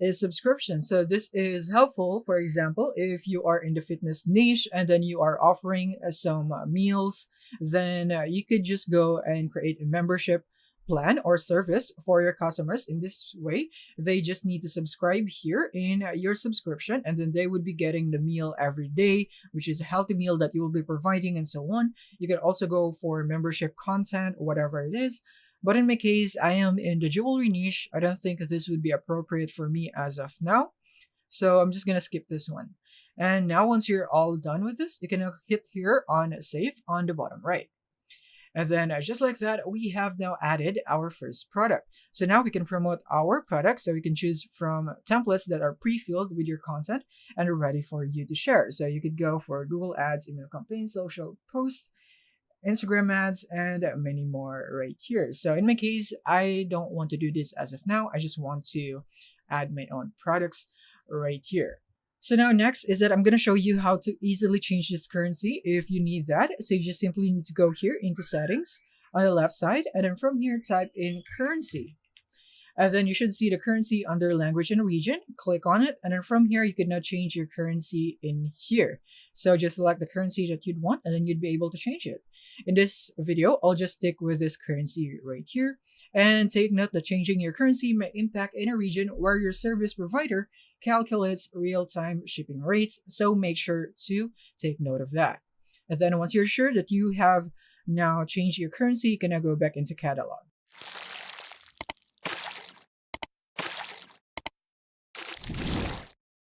is subscription. So this is helpful, for example, if you are in the fitness niche and then you are offering some meals, then you could just go and create a membership plan or service for your customers. In this way, they just need to subscribe here in your subscription, and then they would be getting the meal every day, which is a healthy meal that you will be providing, and so on. You can also go for membership content, whatever it is. But in my case, I am in the jewelry niche. I don't think this would be appropriate for me as of now. So I'm just going to skip this one. And now once you're all done with this, you can hit here on save on the bottom right. And then just like that, we have now added our first product. So now we can promote our product. So we can choose from templates that are pre-filled with your content and are ready for you to share. So you could go for Google Ads, email campaigns, social posts, Instagram ads, and many more right here. So in my case, I don't want to do this as of now. I just want to add my own products right here. So now next is that I'm going to show you how to easily change this currency if you need that. So you just simply need to go here into settings on the left side, and then from here type in currency. And then you should see the currency under language and region. Click on it, and then from here you can now change your currency in here. So just select the currency that you'd want, and then you'd be able to change it. In this video, I'll just stick with this currency right here. And take note that changing your currency may impact in a region where your service provider calculates real-time shipping rates. So make sure to take note of that. And then once you're sure that you have now changed your currency, you can now go back into catalog.